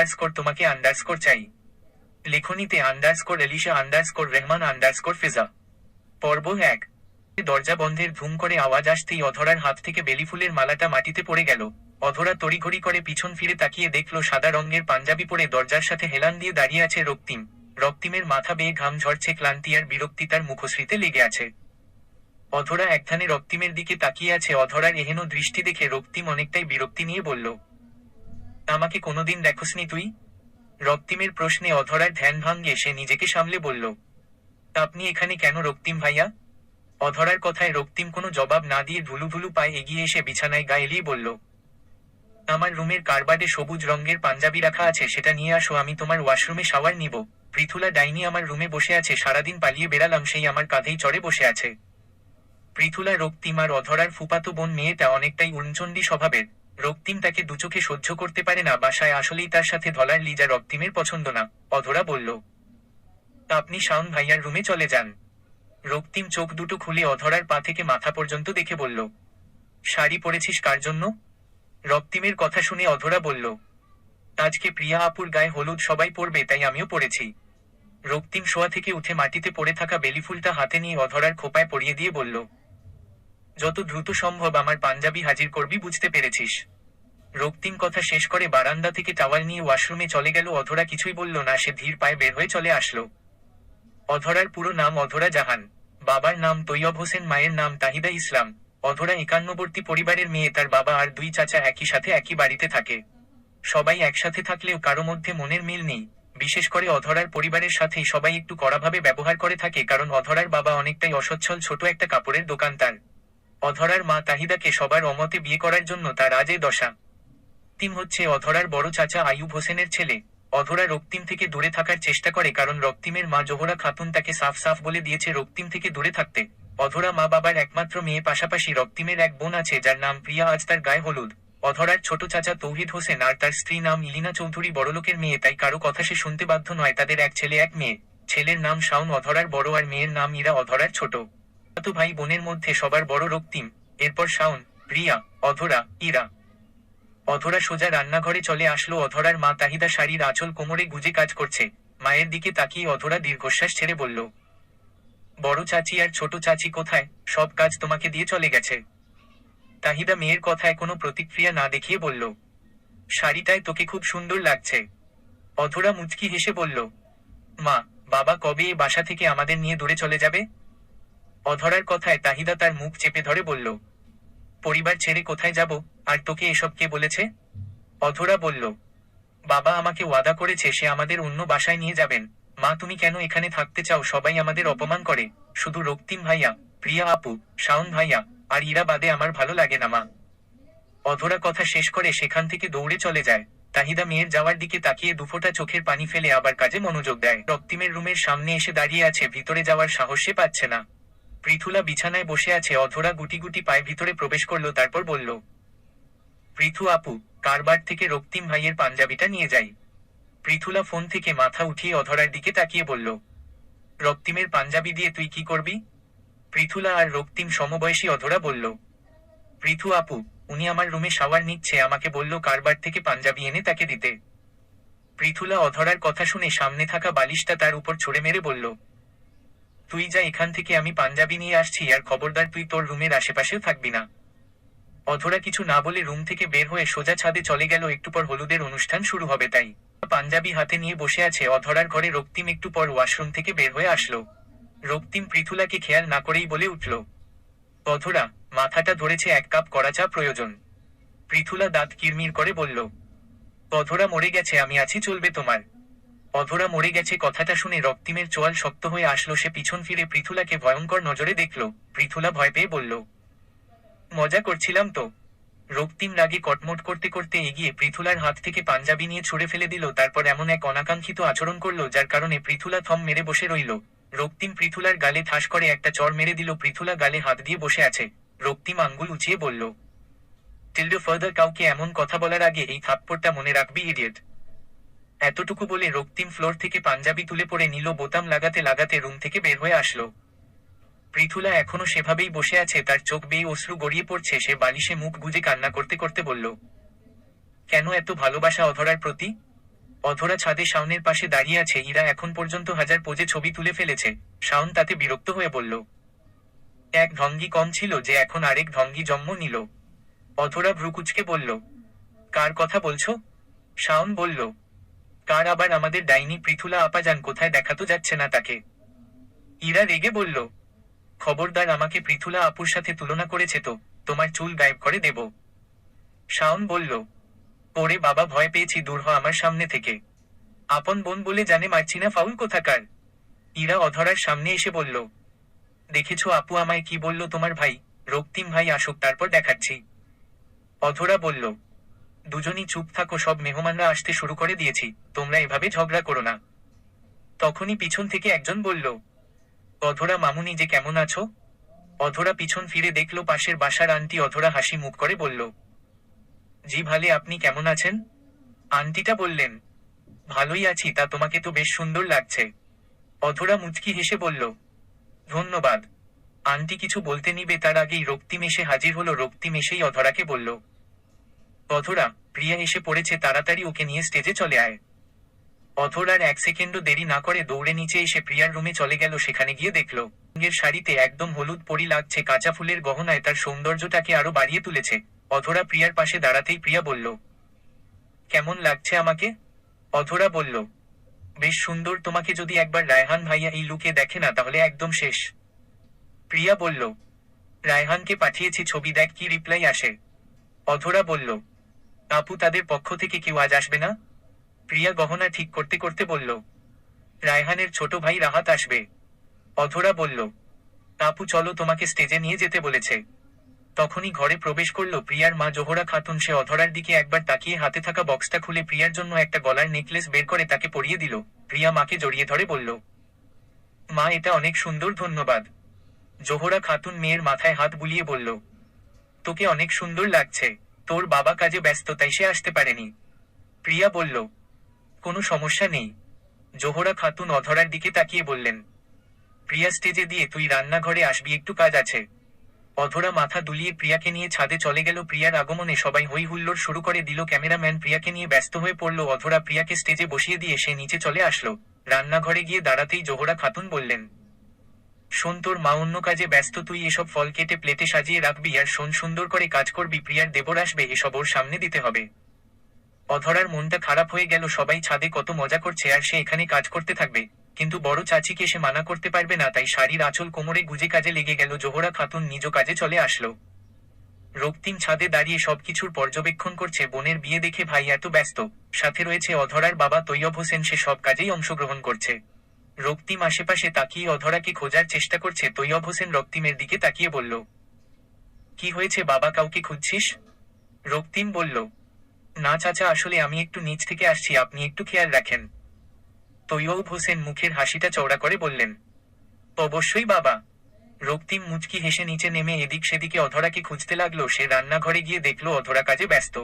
তোমাকে আন্ডারস্কোর চাই। লেখনীতে underscore Elisha underscore Rehman underscore Fiza. পর্ব 1। দরজা বন্ধের ধুম করে আওয়াজ আসতেই অধরার হাত থেকে বেলিফুলের মালাটা মাটিতে পড়ে গেল। অধরা তড়িঘড়ি করে পিছন ফিরে তাকিয়ে দেখল সাদা রঙের পাঞ্জাবি পরে দরজার সাথে হেলান দিয়ে দাঁড়িয়ে আছে রক্তিম। রক্তিমের মাথা বেয়ে ঘাম ঝরছে, ক্লান্তি আর বিরক্তি তার মুখশ্রীতে লেগে আছে। অধরা একধানে রক্তিমের দিকে তাকিয়ে আছে। অধরার এহেন দৃষ্টি দেখে রক্তিম অনেকটাই বিরক্তি নিয়ে বলল, আমাকে কোনোদিন দেখোসনি তুই? রক্তিমের প্রশ্নে অধরার ধ্যান ভাঙিয়ে সে নিজেকে সামলে বলল, আপনি এখানে কেন রক্তিম ভাইয়া? অধরার কথায় রক্তিম কোনো জবাব না দিয়ে ধুলু ধুলু পায়ে এগিয়ে এসে বিছানায় গা এলিয়ে বলল, আমার রুমের কার্বাডে সবুজ রঙের পাঞ্জাবি রাখা আছে, সেটা নিয়ে আসো, আমি তোমার ওয়াশরুমে শাওয়ার নিব। পৃথুলা ডাইনি আমার রুমে বসে আছে, সারাদিন পালিয়ে বেড়ালাম, সেই আমার কাঁধেই চড়ে বসে আছে। পৃথুলা রক্তিম আর অধরার ফুপাতো বোন। মেয়েটা অনেকটাই উড়নচণ্ডী স্বভাবের। রক্তিম তাকে দুচোখে সহ্য করতে পারে না। বাসায় আসলেই তার সাথে ধলার লিজা রক্তিমের পছন্দ না। অধরা বলল, আপনি শাওন ভাইয়ার রুমে চলে যান। রক্তিম চোখ দুটো খুলে অধরার পা থেকে মাথা পর্যন্ত দেখে বলল, শাড়ি পরেছিস কার জন্য? রক্তিমের কথা শুনে অধরা বলল, আজকে প্রিয়া আপুর গায়ে হলুদ সবাই পরবে, তাই আমিও পরেছি। রক্তিম শোয়া থেকে উঠে মাটিতে পড়ে থাকা বেলিফুলটা হাতে নিয়ে অধরার খোপায় পরিয়ে দিয়ে বলল, যত দ্রুত সম্ভব আমার পাঞ্জাবি হাজির করবি, বুঝতে পেরেছিস? রক্তিম কথা শেষ করে বারান্দা থেকে টাওয়াল নিয়ে ওয়াশরুমে চলে গেল। অধরা কিছুই বলল না, সে ধীর পায়ে বের হয়ে চলে আসলো। অধরার পুরো নাম অধরা জাহান। বাবার নাম তৈয়ব হোসেন, মায়ের নাম তাহিদা ইসলাম। অধরা একান্নবর্তী পরিবারের মেয়ে। তার বাবা আর দুই চাচা একই সাথে একই বাড়িতে থাকে। সবাই একসাথে থাকলেও কারো মধ্যে মনের মিল নেই। বিশেষ করে অধরার পরিবারের সাথেই সবাই একটু কড়াভাবে ব্যবহার করে থাকে, কারণ অধরার বাবা অনেকটাই অসচ্ছল, ছোট একটা কাপড়ের দোকান তার। অধরার মা তাহিদাকে সবার অমতে বিয়ে করার জন্য তার আজ এ দশা। রক্তিম হচ্ছে অধরার বড় চাচা আইয়ুব হোসেনের ছেলে। অধরা রক্তিম থেকে দূরে থাকার চেষ্টা করে, কারণ রক্তিমের মা জোহরা খাতুন তাকে সাফ সাফ বলে দিয়েছে রক্তিম থেকে দূরে থাকতে। অধরা মা বাবার একমাত্র মেয়ে, পাশাপাশি রক্তিমের এক বোন আছে যার নাম প্রিয়া, আজ তার গায়ে হলুদ। অধরার ছোট চাচা তৌহিদ হোসেন আর তার স্ত্রী নাম ইলিনা চৌধুরী বড়লোকের মেয়ে, তাই কারো কথা সে শুনতে বাধ্য নয়। তাদের এক ছেলে এক মেয়ে। ছেলের নাম শাওন, অধরার বড়, আর মেয়ের নাম ইরা, অধরার ছোট। তো ভাই বোনের মধ্যে সবার বড় রক্তিম, এরপর শাওন, প্রিয়া, অধরা, ইরা। অধরা সোজা রান্নাঘরে চলে আসলো। অধরার মা তাহিদা শাড়ির আঁচল কোমরে গুজে কাজ করছে। মায়ের দিকে তাকিয়ে অধরা দীর্ঘশ্বাস ছেড়ে বলল, বড় চাচি আর ছোট চাচি কোথায়? সব কাজ তোমাকে দিয়ে চলে গেছে। তাহিদা মেয়ের কথায় কোনো প্রতিক্রিয়া না দেখিয়ে বলল, শাড়িটায় তোকে খুব সুন্দর লাগছে। অধরা মুচকি হেসে বলল, মা, বাবা কবে এ বাসা থেকে আমাদের নিয়ে দূরে চলে যাবে? অধরার কথায় তাহিদা তার মুখ চেপে ধরে বলল, পরিবার ছেড়ে কোথায় যাব? আর তোকে এসব কে বলেছে? অধরা বলল, বাবা আমাকে ওয়াদা করেছে সে আমাদের অন্য বাসায় নিয়ে যাবেন। মা, তুমি কেন এখানে থাকতে চাও? সবাই আমাদের অপমান করে। শুধু রক্তিম ভাইয়া, প্রিয়া আপু, শাওন ভাইয়া আর ইরা বাদে আমার ভালো লাগে না মা। অধরা কথা শেষ করে সেখান থেকে দৌড়ে চলে যায়। তাহিদা মেয়ের যাওয়ার দিকে তাকিয়ে দুফোঁটা চোখের পানি ফেলে আবার কাজে মনোযোগ দেয়। রক্তিমের রুমের সামনে এসে দাঁড়িয়ে আছে, ভিতরে যাওয়ার সাহস সে পাচ্ছে না। পৃথুলা বিছানায় বসে আছে। অধরা গুটি গুটি পায়ে ভিতরে প্রবেশ করলো, তারপর বলল, পৃথু আপু, কারবার থেকে রক্তিম ভাইয়ের পাঞ্জাবিটা নিয়ে যাই। পৃথুলা ফোন থেকে মাথা উঠিয়ে অধরার দিকে তাকিয়ে বলল, রক্তিমের পাঞ্জাবি দিয়ে তুই কি করবি? পৃথুলা আর রক্তিম সমবয়সী। অধরা বলল, পৃথু আপু, উনি আমার রুমে শাওয়ার নিচ্ছে, আমাকে বলল কারবার থেকে পাঞ্জাবি এনে তাকে দিতে। পৃথুলা অধরার কথা শুনে সামনে থাকা বালিশটা তার উপর ছুড়ে মেরে বলল, তুই যা এখান থেকে, আমি পাঞ্জাবি নিয়ে আসছি, আর খবরদার তুই তোর রুমের আশেপাশেও থাকবি না। অধরা কিছু না বলে রুম থেকে বের হয়ে সোজা ছাদে চলে গেল। একটু পর হলুদের অনুষ্ঠান শুরু হবে, তাই পাঞ্জাবি হাতে নিয়ে বসে আছে। অধরার ঘরে রক্তিম একটু পর ওয়াশরুম থেকে বের হয়ে আসলো। রক্তিম পৃথুলাকে খেয়াল না করেই বলে উঠল, অধরা, মাথাটা ধরেছে, এক কাপ কড়া চা প্রয়োজন। পৃথুলা দাঁত কিরমির করে বলল, অধরা মরে গেছে, আমি আছি, চলবে তোমার? অধরা মরে গেছে কথাটা শুনে রক্তিমের চোয়াল শক্ত হয়ে আসলো। সে পিছন ফিরে পৃথুলাকে ভয়ঙ্কর নজরে দেখল। পৃথুলা ভয় পেয়ে বলল, মজা করছিলাম তো। রক্তিম রাগে কটমট করতে করতে এগিয়ে পৃথুলার হাত থেকে পাঞ্জাবি নিয়ে ছুঁড়ে ফেলে দিল। তারপর এমন এক অনাকাঙ্ক্ষিত আচরণ করলো যার কারণে পৃথুলা থম মেরে বসে রইল। রক্তিম পৃথুলার গালে ঠাস করে একটা চড় মেরে দিল। পৃথুলা গালে হাত দিয়ে বসে আছে। রক্তিম আঙ্গুল উঁচিয়ে বলল, টিল্ড ফার্দার কাউকে এমন কথা বলার আগে এই থাপ্পড়টা মনে রাখবি, ইডিয়েট। এতটুকু বলে রক্তিম ফ্লোর থেকে পাঞ্জাবি তুলে পড়ে নিল। বোতাম লাগাতে লাগাতে রুম থেকে বের হয়ে আসলো। পৃথুলা এখনো সেভাবেই বসে আছে, তার চোখ বেয়ে অশ্রু গড়িয়ে পড়ছে। সে বালিশে মুখ গুজে কান্না করতে করতে বলল, কেন এত ভালোবাসা অধরার প্রতি? অধরা ছাদে শাওনের পাশে দাঁড়িয়ে আছে। ইরা এখন পর্যন্ত 1000 পোজে ছবি তুলে ফেলেছে। শাওন তাতে বিরক্ত হয়ে বলল, এক ঢঙ্গি কম ছিল যে এখন আরেক ঢঙ্গি জন্ম নিল। অধরা ভ্রুকুচকে বলল, কার কথা বলছো? শাওন বলল, কার আবার? আমাদের ডাইনি পৃথুলা আপাজান কোথায়? দেখা তো যাচ্ছে না তাকে। ইরা রেগে বলল, খবরদার, আমাকে পৃথুলা আপুর সাথে তুলনা করেছে তো তোমার চুল গায়েব করে দেব। শাওন বলল, ওরে বাবা, ভয় পেয়েছি, দূর হ আমার সামনে থেকে। আপন বোন বলে জানে মারছি না, ফাউল কোথাকার। ইরা অধরার সামনে এসে বলল, দেখেছো আপু আমায় কি বলল তোমার ভাই? রক্তিম ভাই আসুক তারপর দেখাচ্ছি। অধরা বলল, দুজনই চুপ থাকো, সব মেহমানরা আসতে শুরু করে দিয়েছি, তোমরা এভাবে ঝগড়া করো না। তখনই পিছন থেকে একজন বলল, অধরা মামুনি যে কেমন আছো? অধরা পিছন ফিরে দেখল পাশের বাসার আন্টি। অধরা হাসি মুখ করে বলল, জি ভালে, আপনি কেমন আছেন? আন্টিটা বললেন, ভালোই আছি, তা তোমাকে তো বেশ সুন্দর লাগছে। অধরা মুচকি হেসে বলল, ধন্যবাদ। আন্টি কিছু বলতে নিবে তার আগেই রক্তিম এসে হাজির হলো। রক্তিম এসেই অধরাকে বলল, অধরা, প্রিয়া এসে পড়েছে, তাড়াতাড়ি ওকে নিয়ে স্টেজে চলে আয়। অধরার 1 সেকেন্ডও দেরি না করে দৌড়ে নিচে এসে প্রিয়ার রুমে চলে গেল। সেখানে গিয়ে দেখল রঙের শাড়িতে একদম হলুদ পরি লাগছে, কাঁচা ফুলের গহনায় তার সৌন্দর্যটাকে আরো বাড়িয়ে তুলেছে। অধরা প্রিয়ার পাশে দাঁড়াতেই প্রিয়া বলল, কেমন লাগছে আমাকে? অধরা বলল, বেশ সুন্দর, তোমাকে যদি একবার রায়হান ভাইয়া এই লুকে দেখে না তাহলে একদম শেষ। প্রিয়া বলল, রায়হানকে পাঠিয়েছি, ছবি দেখ কি রিপ্লাই আসে। অধরা বলল, আপু তাদের পক্ষ থেকে কেউ আজ আসবে না? প্রিয়া গহনা ঠিক করতে করতে বলল, রায়হানের ছোট ভাই রাহাত আসবে। অধরা বলল, আপু চলো, তোমাকে স্টেজে নিয়ে যেতে বলেছে। তখনই ঘরে প্রবেশ করলো প্রিয়ার মা জোহরা খাতুন। সে অধরার দিকে একবার তাকিয়ে হাতে থাকা বক্সটা খুলে প্রিয়ার জন্য একটা গলার নেকলেস বের করে তাকে পরিয়ে দিল। প্রিয়া মাকে জড়িয়ে ধরে বলল, মা এটা অনেক সুন্দর, ধন্যবাদ। জোহরা খাতুন মেয়ের মাথায় হাত বুলিয়ে বলল, তোকে অনেক সুন্দর লাগছে। তোর বাবা কাজে ব্যস্ত তাই সে আসতে পারেনি। প্রিয়া বলল, কোনো সমস্যা নেই। জোহরা খাতুন অধরার দিকে তাকিয়ে বললেন, প্রিয়া স্টেজে দিয়ে তুই রান্নাঘরে আসবি, একটু কাজ আছে। অধরা মাথা দুলিয়ে প্রিয়াকে নিয়ে ছাদে চলে গেল। প্রিয়ার আগমনে সবাই হই হুল্লোড় শুরু করে দিল। ক্যামেরাম্যান প্রিয়াকে নিয়ে ব্যস্ত হয়ে পড়ল। অধরা প্রিয়াকে স্টেজে বসিয়ে দিয়ে সে নিচে চলে আসলো। রান্নাঘরে গিয়ে দাঁড়াতেই জোহরা খাতুন বললেন, শোন, তোর মা অন্য কাজে ব্যস্ত, তুই এসব ফল কেটে প্লেটে সাজিয়ে রাখবি, আর শোন, সুন্দর করে কাজ করবি, প্রিয়ার দেবর আসবে, এসব ওর সামনে দিতে হবে। অধরার মনটা খারাপ হয়ে গেল। সবাই ছাদে কত মজা করছে আর সে এখানে কাজ করতে থাকবে, কিন্তু বড় চাচিকে সে মানা করতে পারবে না, তাই শাড়ির আঁচল কোমরে গুজে কাজে লেগে গেল। জোহরা খাতুন নিজ কাজে চলে আসলো। রক্তিম ছাদে দাঁড়িয়ে সবকিছুর পর্যবেক্ষণ করছে। বোনের বিয়ে দেখে ভাই এত ব্যস্ত, সাথে রয়েছে অধরার বাবা তৈয়ব হোসেন, সে সব কাজেই অংশগ্রহণ করছে। রক্তিম আশেপাশে তাকিয়ে অধরাকে খোঁজার চেষ্টা করছে। তৈয়ব হোসেন রক্তিমের দিকে তাকিয়ে বলল, কি হয়েছে বাবা, কাউকে খুঁজছিস? রক্তিম বলল, না চাচা, আসলে আমি একটু নিচ থেকে আসছি, আপনি একটু খেয়াল রাখেন। তৈয়ব হোসেন মুখের হাসিটা চওড়া করে বললেন, অবশ্যই বাবা। রক্তিম মুচকি হেসে নিচে নেমে এদিক সেদিকে অধরাকে খুঁজতে লাগলো। সে রান্নাঘরে গিয়ে দেখলো অধরা কাজে ব্যস্ত।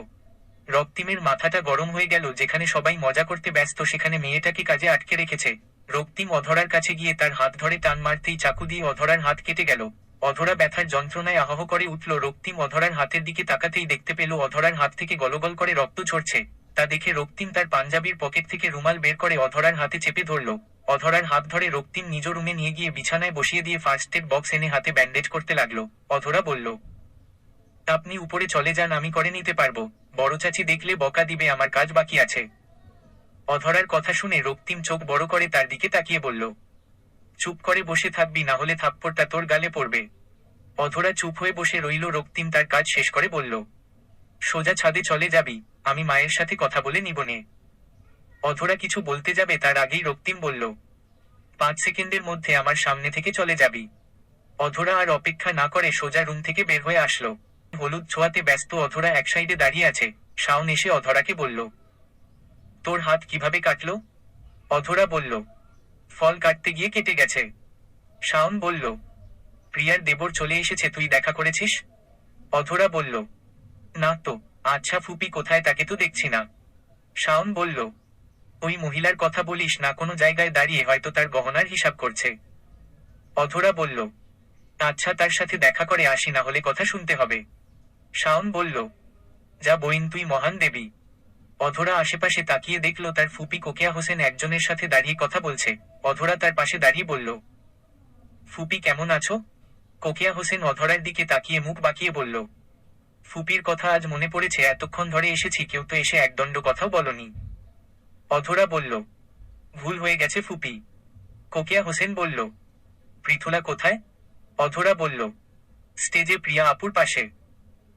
রক্তিমের মাথাটা গরম হয়ে গেল। যেখানে সবাই মজা করতে ব্যস্ত সেখানে মেয়েটাকে কাজে আটকে রেখেছে। রক্তিম অধরার কাছে গিয়ে তার হাত ধরে টান মারতেই চাকু দিয়ে অধরার হাত কেটে গেল। অধরা ব্যথার যন্ত্রণায় আহহ করে উঠল। রক্তিম অধরার হাতের দিকে তাকাতেই দেখতে পেল অধরার হাত থেকে গলগল করে রক্ত ঝরছে। তা দেখে রক্তিম তার পাঞ্জাবির পকেট থেকে রুমাল বের করে অধরার হাতে চেপে ধরল। অধরার হাত ধরে রক্তিম নিজ রুমে নিয়ে গিয়ে বিছানায় বসিয়ে দিয়ে ফার্স্ট এড বক্স এনে হাতে ব্যান্ডেজ করতে লাগলো। অধরা বলল, আপনি উপরে চলে যান, আমি করে নিতে পারবো। বড় চাচি দেখলে বকা দিবে, আমার কাজ বাকি আছে। অধরার কথা শুনে রক্তিম চোখ বড় করে তার দিকে তাকিয়ে বলল, চুপ করে বসে থাকবি, না হলে থাপ্পড়টা তোর গালে পড়বে। অধরা চুপ হয়ে বসে রইল। রক্তিম তার কাজ শেষ করে বলল, সোজা ছাদে চলে যাবি, আমি মায়ের সাথে কথা বলে নিবনে। অধরা কিছু বলতে যাবে তার আগেই রক্তিম বলল, 5 সেকেন্ডের মধ্যে আমার সামনে থেকে চলে যাবি। অধরা আর অপেক্ষা না করে সোজা রুম থেকে বের হয়ে আসলো। হলুদ ছোঁয়াতে ব্যস্ত অধরা এক সাইডে দাঁড়িয়ে আছে। শাওন এসে অধরাকে বলল, তোর হাত কিভাবে কাটলো? অধরা বলল, ফল কাটতে গিয়ে কেটে গেছে। শাওন বলল, প্রিয়ার দেবর চলে এসেছে, তুই দেখা করেছিস? অধরা বলল, না তো। আচ্ছা ফুপি কোথায়, তাকে তো দেখছি না। শাওন বলল, ওই মহিলার কথা বলিস না, কোনো জায়গায় দাঁড়িয়ে হয়তো তার গহনার হিসাব করছে। অধরা বলল, আচ্ছা তার সাথে দেখা করে আসি, না হলে কথা শুনতে হবে। শাওন বলল, যা বইন, তুই মহান দেবী। অধরা আশেপাশে তাকিয়ে দেখল তার ফুপি কোকিয়া হোসেন একজনের সাথে দাঁড়িয়ে কথা বলছে। অধরা তার পাশে দাঁড়িয়ে বলল, ফুপি কেমন আছো? কোকিয়া হোসেন অধরার দিকে তাকিয়ে মুখ বাঁকিয়ে বলল, ফুপির কথা আজ মনে পড়েছে, এতক্ষণ ধরে এসেছি, কেউ তো এসে একদণ্ড কথাও বলনি। অধরা বলল, ভুল হয়ে গেছে ফুপি। কোকিয়া হোসেন বলল, পৃথুলা কোথায়? অধরা বলল, স্টেজে প্রিয়া আপুর পাশে।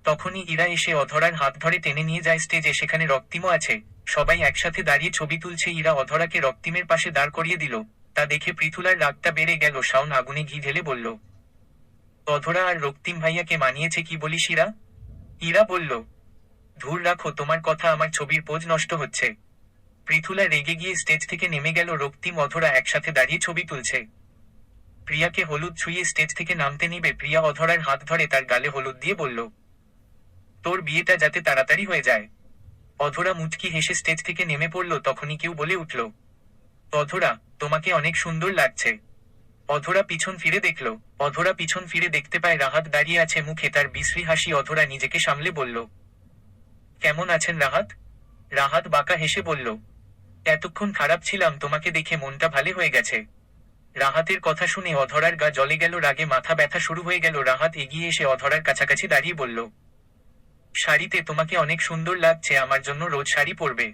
তখনই ইরা এসে অধরার হাত ধরে টেনে নিয়ে যায় স্টেজে, সেখানে রক্তিমও আছে। সবাই একসাথে দাঁড়িয়ে ছবি তুলছে। ইরা অধরাকে রক্তিমের পাশে দাঁড় করিয়ে দিল। তা দেখে পৃথুলার রাগটা বেড়ে গেল। শাওন আগুনে ঘি ঢেলে বলল, অধরা আর রক্তিম ভাইয়াকে মানিয়েছে কি বলিস ইরা? ইরা বলল, ধুর রাখো তোমার কথা, আমার ছবির পোজ নষ্ট হচ্ছে। পৃথুলা রেগে গিয়ে স্টেজ থেকে নেমে গেল। রক্তিম অধরা একসাথে দাঁড়িয়ে ছবি তুলছে। প্রিয়াকে হলুদ ছুঁয়ে স্টেজ থেকে নামতে নিবে। প্রিয়া অধরার হাত ধরে তার গালে হলুদ দিয়ে বলল, তোর বিয়েটা যাতে তাড়াতাড়ি হয়ে যায়। অধরা মুচকি হেসে স্টেজ থেকে নেমে পড়ল। তখনই কেউ বলে উঠল, অধরা, তোমাকে অনেক সুন্দর লাগছে। অধরা পিছন ফিরে দেখল। অধরা পিছন ফিরে দেখতে পায় রাহাত দাঁড়িয়ে আছে, মুখে তার বিশ্রী হাসি। অধরা নিজেকে সামলে বলল, কেমন আছেন রাহাত? রাহাত বাঁকা হেসে বলল, এতক্ষণ খারাপ ছিলাম, তোমাকে দেখে মনটা ভালো হয়ে গেছে। রাহাতের কথা শুনে অধরার গা জ্বলে গেল, রাগে মাথা ব্যথা শুরু হয়ে গেল। রাহাত এগিয়ে এসে অধরার কাছাকাছি দাঁড়িয়ে বলল, শাড়িতে তোমাকে অনেক সুন্দর লাগছে, আমার জন্য রোজ শাড়ি পরবে।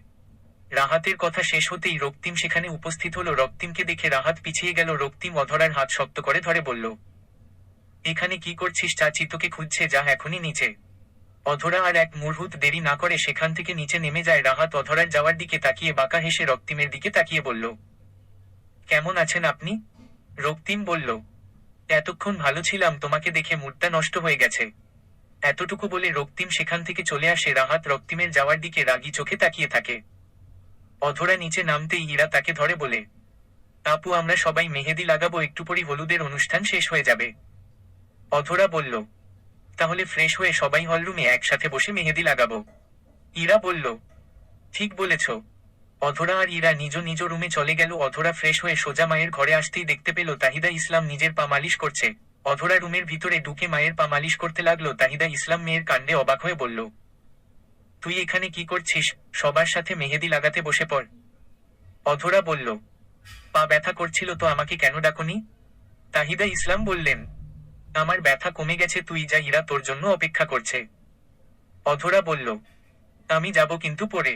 রাহাতের কথা শেষ হতেই রক্তিম সেখানে উপস্থিত হলো। রক্তিমকে দেখে রাহাত পিছিয়ে গেল। রক্তিম অধরার হাত শক্ত করে ধরে বলল, এখানে কি করছিস? চাচি তোকে খুঁজছে, যা এখনই নিচে। অধরা আর এক মুহূর্ত দেরি না করে সেখান থেকে নিচে নেমে যায়। রাহাত অধরার যাওয়ার দিকে তাকিয়ে বাঁকা হেসে রক্তিমের দিকে তাকিয়ে বলল, কেমন আছেন আপনি? রক্তিম বলল, এতক্ষণ ভালো ছিলাম, তোমাকে দেখে মুডটা নষ্ট হয়ে গেছে। এতটুকু বলে রক্তিম সেখান থেকে চলে আসে। রাহাত রক্তিমের যাওয়ার দিকে রাগী চোখে তাকিয়ে থাকে। অধরা নিচে নামতেই ইরা তাকে ধরে বলে, আপু আমরা সবাই মেহেদি লাগাবো, একটু পরই হলুদের অনুষ্ঠান শেষ হয়ে যাবে। অধরা বলল, তাহলে ফ্রেশ হয়ে সবাই হলরুমে একসাথে বসে মেহেদি লাগাবো। ইরা বলল, ঠিক বলেছ। অধরা আর ইরা নিজ নিজ রুমে চলে গেল। অধরা ফ্রেশ হয়ে সোজা মায়ের ঘরে আসতেই দেখতে পেল তাহিদা ইসলাম নিজের পা মালিশ করছে। অধরা রুমের ভিতরে ঢুকে মায়ের পা মালিশ করতে লাগলো। তাহিদা ইসলাম মেয়ের কাণ্ডে অবাক হয়ে বলল, তুই এখানে কি করছিস? সবার সাথে মেহেদি লাগাতে বসে পড়। অধরা বলল, পা ব্যথা করছিল তো, আমাকে কেন ডাকনি? তাহিদা ইসলাম বললেন, আমার ব্যথা কমে গেছে, তুই যা, ইরা তোর জন্য অপেক্ষা করছে। অধরা বলল, আমি যাব কিন্তু পরে।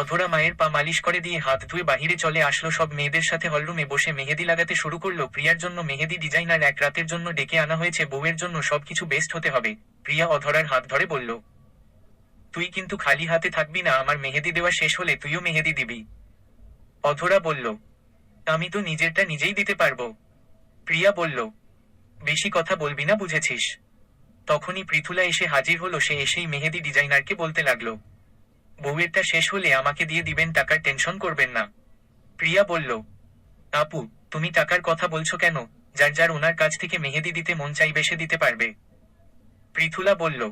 অধরা মায়ের পা মালিশ করে দিয়ে হাত ধুয়ে বাহিরে চলে আসলো। সব মেয়েদের সাথে হলরুমে বসে মেহেদি লাগাতে শুরু করলো। প্রিয়ার জন্য মেহেদি ডিজাইনার এক রাতের জন্য ডেকে আনা হয়েছে। বউয়ের জন্য সবকিছু বেস্ট হতে হবে। প্রিয়া অধরার হাত ধরে বলল, তুই কিন্তু খালি হাতে থাকবি না, আমার মেহেদি দেওয়া শেষ হলে তুইও মেহেদি দিবি। অধরা বলল, আমি তো নিজেরটা নিজেই দিতে পারবো। প্রিয়া বলল, বেশি কথা বলবি না, বুঝেছিস? তখনই পৃথুলা এসে হাজির হলো। সে এসেই মেহেদি ডিজাইনারকে বলতে লাগলো, বউয়েরটা শেষ হলে আমাকে দিয়ে দিবেন, টাকার টেনশন করবেন না। প্রিয়া বলল, আপু তুমি টাকার কথা বলছো কেন? যার যার ওনার কাছ থেকে মেহেদি দিতে মন চাইবে সে দিতে পারবে। পৃথুলা বলল,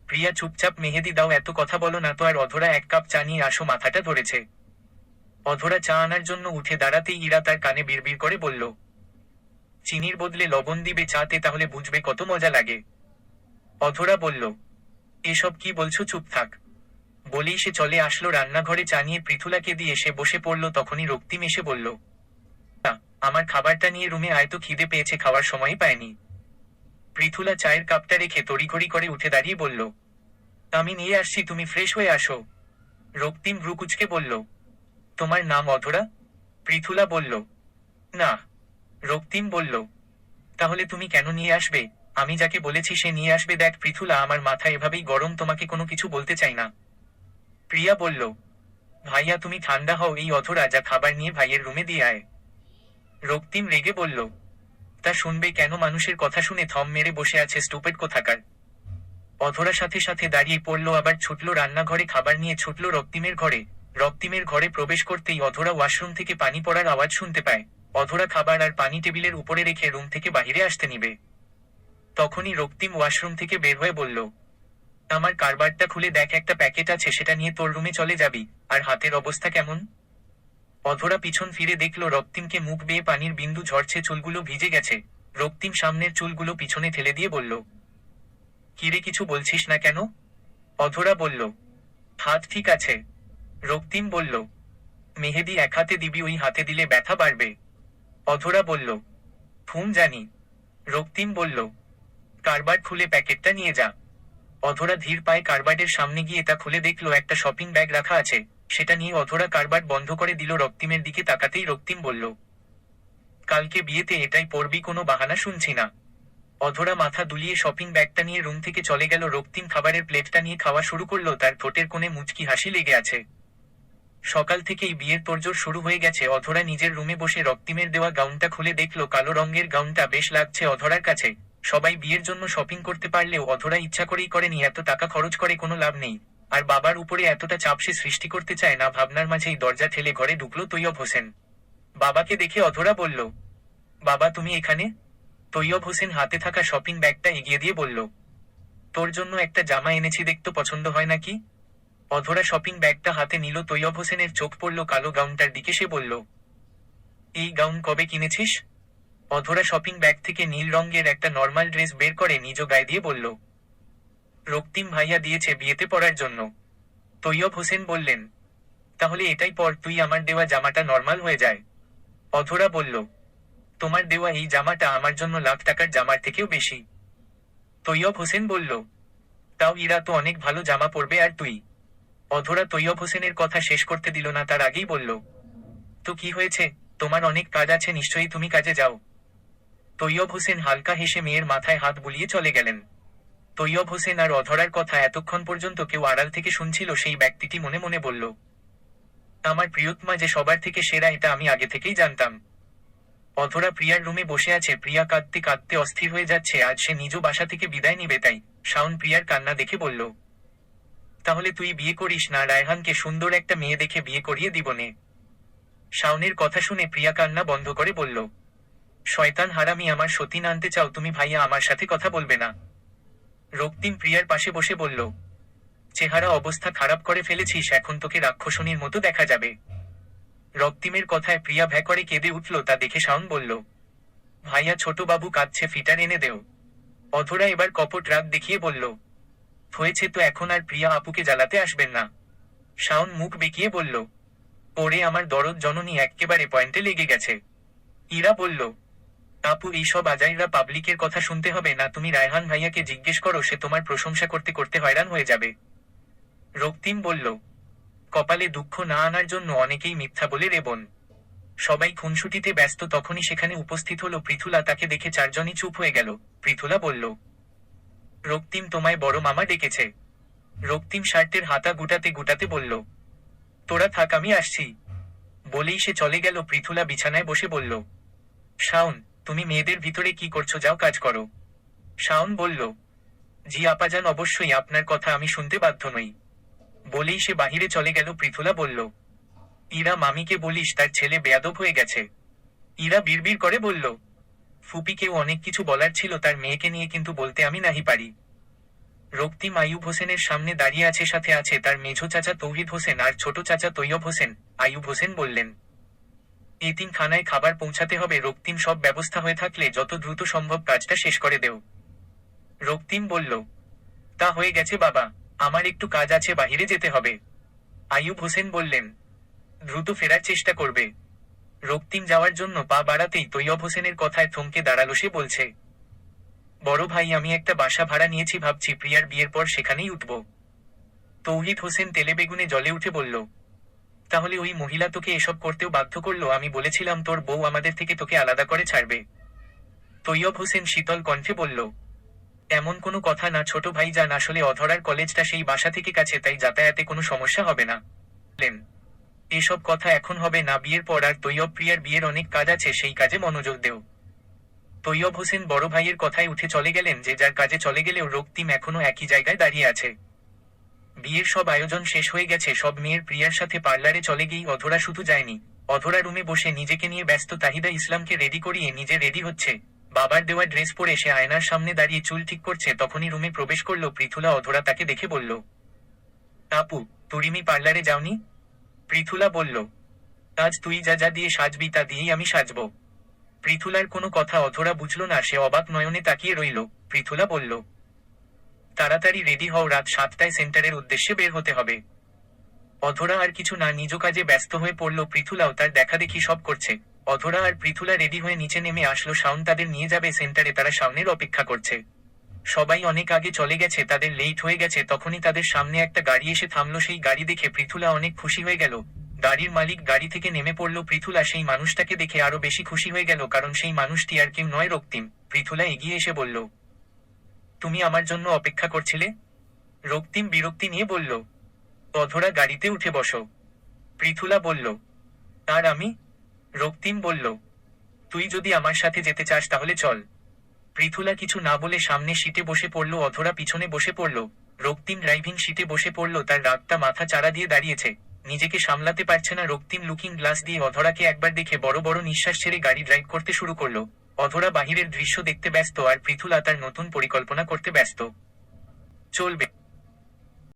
প্রিয়া চুপচাপ মেহেদি দাও, এত কথা বলো না তো। আর অধরা এক কাপ চা নিয়ে আসো, মাথাটা ধরেছে। অধরা চা আনার জন্য উঠে দাঁড়াতেই ইরা তার কানে বিড়বিড় করে বলল, চিনির বদলে লবণ দিবে চাতে, তাহলে বুঝবে কত মজা লাগে। অধরা বলল, এসব কি বলছো, চুপ থাক। বলেই সে চলে আসলো রান্নাঘরে। চা নিয়ে পৃথুলাকে দিয়ে সে বসে পড়ল। তখনই রক্তিম এসে বলল, আমার খাবারটা নিয়ে রুমে আয় তো, খিদে পেয়েছে, খাওয়ার সময়ই পায়নি। পৃথুলা চায়ের কাপটা রেখে তড়িঘড়ি করে উঠে দাঁড়িয়ে বলল, আমি নিয়ে আসছি, তুমি ফ্রেশ হয়ে আসো। রক্তিম ভ্রু কুঁচকে বলল, তোমার নাম অধরা? পৃথুলা বলল, না। রক্তিম বলল, তাহলে তুমি কেন নিয়ে আসবে? আমি যাকে বলেছি সে নিয়ে আসবে। দেখ পৃথুলা, আমার মাথা এভাবেই গরম, তোমাকে কোনো কিছু বলতে চাই না। প্রিয়া বলল, ভাইয়া তুমি ঠান্ডা হও, এই অধরা যা খাবার নিয়ে ভাইয়ের রুমে দিয়ে আয়। রক্তিম রেগে বলল, তা শুনবে কেন? মানুষের কথা শুনে থম মেরে বসে আছে, স্টুপিড কোথাকার। অধরা সাথে সাথে দাঁড়িয়ে পড়লো, আবার ছুটলো রান্নাঘরে, খাবার নিয়ে ছুটলো রক্তিমের ঘরে। রক্তিমের ঘরে প্রবেশ করতেই অধরা ওয়াশরুম থেকে পানি পড়ার আওয়াজ শুনতে পায়। অধরা খাবার আর পানি টেবিলের উপরে রেখে রুম থেকে বাহিরে আসতে নিবে। তখনই রক্তিম ওয়াশরুম থেকে বের হয়ে বলল, আমার কারবারটা খুলে দেখ, একটা প্যাকেট আছে, সেটা নিয়ে তোর রুমে চলে যাবি। আর হাতের অবস্থা কেমন? অধরা পিছন ফিরে দেখল রক্তিমকে, মুখ বেয়ে পানির বিন্দু ঝরছে, চুলগুলো ভিজে গেছে। রক্তিম সামনের চুলগুলো পিছনে ঠেলে দিয়ে বলল, কিরে কিছু বলছিস না কেন? অধরা বলল, হাত ঠিক আছে। রক্তিম বলল, মেহেদি এক হাতে দিবি, ওই হাতে দিলে ব্যথা বাড়বে। অধরা বলল, জানি। রক্তিম বলল, কার্বাইড খুলে প্যাকেটটা নিয়ে যা। অধরা ধীর পায়ে কার্বাইডের সামনে গিয়ে তা খুলে দেখলো একটা শপিং ব্যাগ রাখা আছে। সেটা নিয়ে অধরা কার্বাইড বন্ধ করে দিল। রক্তিমের দিকে তাকাতেই রক্তিম বলল, কালকে বিয়েতে এটাই পরবি, কোনো বাহানা শুনছি না। অধরা মাথা দুলিয়ে শপিং ব্যাগটা নিয়ে রুম থেকে চলে গেল। রক্তিম খাবারের প্লেটটা নিয়ে খাওয়া শুরু করলো। তার ঠোঁটের কোণে মুচকি হাসি লেগে আছে। সকাল থেকেই বিয়ের তোড়জোড় শুরু হয়ে গেছে। অধরা নিজের রুমে বসে রক্তিমের দেওয়া গাউনটা খুলে দেখলো কালো রঙের গাউনটা বেশ লাগছে অধরার কাছে। সবাই বিয়ের জন্য শপিং করতে পারলেও অধরা ইচ্ছা করেই করেনি। এত টাকা খরচ করে কোনো লাভ নেই, আর বাবার উপরে এতটা চাপ সে সৃষ্টি করতে চায় না। ভাবনার মাঝেই দরজা ঠেলে ঘরে ঢুকলো তৈয়ব হোসেন। বাবাকে দেখে অধরা বলল, বাবা তুমি এখানে? তৈয়ব হোসেন হাতে থাকা শপিং ব্যাগটা এগিয়ে দিয়ে বলল, তোর জন্য একটা জামা এনেছি, দেখতো পছন্দ হয় নাকি? অধরা শপিং ব্যাগটা হাতে নিল। তৈয়ব হোসেনের চোখ পড়ল কালো গাউনটার দিকে। সে বলল, এই গাউন কবে কিনেছিস? অধরা শপিং ব্যাগ থেকে নীল রঙের একটা নর্মাল ড্রেস বের করে নিজ গায়ে দিয়ে বলল, রক্তিম ভাইয়া দিয়েছে বিয়েতে পরার জন্য। তৈয়ব হোসেন বললেন, তাহলে এটাই পর, তুই আমার দেওয়া জামাটা নর্মাল হয়ে যায়। অধরা বলল, তোমার দেওয়া এই জামাটা আমার জন্য লাখ টাকার জামার থেকেও বেশি। তৈয়ব হোসেন বলল, তাও ইরা তো অনেক ভালো জামা পরবে, আর তুই? অধরা তৈয়ব হোসেনের কথা শেষ করতে দিল না, তার আগেই বলল, তো কি হয়েছে, তোমার অনেক কাজ আছে নিশ্চয়ই, তুমি কাজে যাও। তৈয়ব হোসেন হালকা হেসে মেয়ের মাথায় হাত বুলিয়ে চলে গেলেন। তৈয়ব হোসেন আর অধরার কথা এতক্ষণ পর্যন্ত কেউ আড়াল থেকে শুনছিল। সেই ব্যক্তিটি মনে মনে বলল, আমার প্রিয়তমা যে সবার থেকে সেরা, এটা আমি আগে থেকেই জানতাম। অধরা প্রিয়ার রুমে বসে আছে। প্রিয়া কাঁদতে কাঁদতে অস্থির হয়ে যাচ্ছে। আজ সে নিজ বাসা থেকে বিদায় নিবে, তাই শাওন প্রিয়ার কান্না দেখে বলল, তাহলে তুই বিয়ে করিস না, রায়হানকে সুন্দর একটা মেয়ে দেখে বিয়ে করিয়ে দিবনে। শাওনের কথা শুনে প্রিয়া কান্না বন্ধ করে বলল, শয়তান হারামি, আমার সতীন আনতে চাও তুমি? ভাইয়া আমার সাথে কথা বলবে না? রক্তিম প্রিয়ার পাশে বসে বলল, চেহারা অবস্থা খারাপ করে ফেলেছিস, এখন তোকে রাক্ষসনীর মতো দেখা যাবে। রক্তিমের কথায় প্রিয়া ভ্যা করে কেঁদে উঠল। তা দেখে শাওন বলল, ভাইয়া ছোট বাবু কাঁদছে, ফিটার এনে দেও। অধরা এবার কপট রাগ দেখিয়ে বলল, হয়েছে তো, এখন আর প্রিয়া আপুকে জ্বালাতে আসবেন না। শাওন মুখ বেঁকিয়ে বলল, ওরে আমার দরদ জননী, এক্কেবারে পয়েন্টে লেগে গেছে। ইরা বলল, আপু এইসব আজাইরা পাবলিকের কথা শুনতে হবে না, তুমি রায়হান ভাইয়াকে জিজ্ঞেস করো, সে তোমার প্রশংসা করতে করতে হয়রান হয়ে যাবে। রক্তিম বলল, কপালে দুঃখ না আনার জন্য অনেকেই মিথ্যা বলে রে বোন। সবাই খুনসুটিতে ব্যস্ত, তখনই সেখানে উপস্থিত হলো পৃথুলা। তাকে দেখে চারজনই চুপ হয়ে গেল। পৃথুলা বলল, রক্তিম তোমায় বড় মামা ডেকেছে। রক্তিম শার্টের হাতা গুটাতে গুটাতে বলল, তোরা থাক, আমি আসছি। বলেই সে চলে গেল। পৃথুলা বিছানায় বসে বলল, শাওন তুমি মেয়েদের ভিতরে কি করছো, যাও কাজ করো। শাওন বলল, জি আপাজান, অবশ্যই, আপনার কথা আমি শুনতে বাধ্য নই। বলেই সে বাহিরে চলে গেল। পৃথুলা বলল, ইরা মামিকে বলিস তার ছেলে বেয়াদব হয়ে গেছে। ইরা বিড়বিড় করে বলল, ফুপিকেও অনেক কিছু বলার ছিল তার মেয়েকে নিয়ে, কিন্তু বলতে আমি নাহি পারি। রক্তিম আইয়ুব হোসেনের সামনে দাঁড়িয়ে আছে, সাথে আছে তার মেঝো চাচা তৌহিদ হোসেন আর ছোট চাচা তৈয়ব হোসেন। আইয়ুব হোসেন বললেন, এতিমখানায় খাবার পৌঁছাতে হবে। রক্তিম, সব ব্যবস্থা হয়ে থাকলে যত দ্রুত সম্ভব কাজটা শেষ করে দেও। রক্তিম বলল, তা হয়ে গেছে বাবা, আমার একটু কাজ আছে, বাহিরে যেতে হবে। আইয়ুব হোসেন বললেন, দ্রুত ফেরার চেষ্টা করবে। রক্তিম যাওয়ার জন্য পা বাড়াতেই তৈয়ব হোসেনের কথায় থমকে দাঁড়ালো। সে বলছে, বড় ভাই আমি একটা বাসা ভাড়া নিয়েছি, ভাবছি প্রিয়ার বিয়ের পর সেখানেই উঠব। তৌহিদ হোসেন তেলেবেগুনে জ্বলে উঠে বলল, তাহলে ওই মহিলা তোকে এসব করতেও বাধ্য করলো? আমি বলেছিলাম তোর বউ আমাদের থেকে তোকে আলাদা করে ছাড়বে। তৈয়ব হোসেন শীতল কণ্ঠে বলল, এমন কোনো কথা না ছোট ভাই যান, আসলে অধরার কলেজটা সেই বাসা থেকে কাছে, তাই যাতায়াতে কোনো সমস্যা হবে না। এসব কথা এখন হবে না, বিয়ের পর। আর তৈয়ব, প্রিয়ার বিয়ের অনেক কাজ আছে, সেই কাজে মনোযোগ দেও। তৈয়ব হোসেন বড় ভাইয়ের কথায় উঠে চলে গেলেন। যে যার কাজে চলে গেলেও রক্তিম এখনো একই জায়গায় দাঁড়িয়ে আছে। বিয়ের সব আয়োজন শেষ হয়ে গেছে। সব মেয়ের প্রিয়ার সাথে পার্লারে চলে গিয়েই অধরা শুধু যায়নি। অধরা রুমে বসে নিজেকে নিয়ে ব্যস্ত। তাহিদা ইসলামকে রেডি করিয়ে নিজে রেডি হচ্ছে। বাবার দেওয়া ড্রেস পরে সে আয়নার সামনে দাঁড়িয়ে চুল ঠিক করছে। তখনই রুমে প্রবেশ করলো পৃথুলা। অধরা তাকে দেখে বলল, আপু তুরিমি পার্লারে যাওনি? পৃথুলা বলল, আজ তুই যা যা দিয়ে সাজবি তা দিয়েই আমি সাজব। পৃথুলার কোনো কথা অধরা বুঝল না। সে অবাক নয়নে তাকিয়ে রইল। পৃথুলা বলল, তাড়াতাড়ি রেডি হও, রাত 7টায় সেন্টারের উদ্দেশ্যে বের হতে হবে। অধরা আর কিছু না নিজ কাজে ব্যস্ত হয়ে পড়ল, পৃথুলাও তার দেখাদেখি সব করছে। অধরা আর পৃথুলা রেডি হয়ে নিচে নেমে আসলো, শাওন তাদের নিয়ে যাবে সেন্টারে, তারা শাওনের অপেক্ষা করছে। সবাই অনেক আগে চলে গেছে, তাদের লেট হয়ে গেছে। তখনই তাদের সামনে একটা গাড়ি এসে থামলো, সেই গাড়ি দেখে পৃথুলা অনেক খুশি হয়ে গেল। গাড়ির মালিক গাড়ি থেকে নেমে পড়লো, পৃথুলা সেই মানুষটাকে দেখে আরো বেশি খুশি হয়ে গেল, কারণ সেই মানুষটি আর কেউ নয়, রক্তিম। পৃথুলা এগিয়ে এসে বলল, তুমি আমার জন্য অপেক্ষা করছিলে? রক্তিম বিরক্তি নিয়ে বলল, অধরা গাড়িতে উঠে বসো। পৃথুলা বলল, আর আমি? রক্তিম বলল, তুই যদি আমার সাথে যেতে চাস তাহলে চল। পৃথুলা কিছু না বলে সামনে সিটে বসে পড়ল, অধরা পিছনে বসে পড়ল। রক্তিম ড্রাইভিং সিটে বসে পড়ল, তার রাগটা মাথা চাড়া দিয়ে দাঁড়িয়েছে। নিজেকে সামলাতে পারছে না রক্তিম লুকিং গ্লাস দিয়ে অধরাকে একবার দেখে বড় বড় নিঃশ্বাস ছেড়ে গাড়ি ড্রাইভ করতে শুরু করলো। অধরা বাহিরের দৃশ্য দেখতে ব্যস্ত আর পৃথুলা তার নতুন পরিকল্পনা করতে ব্যস্ত। চলবে।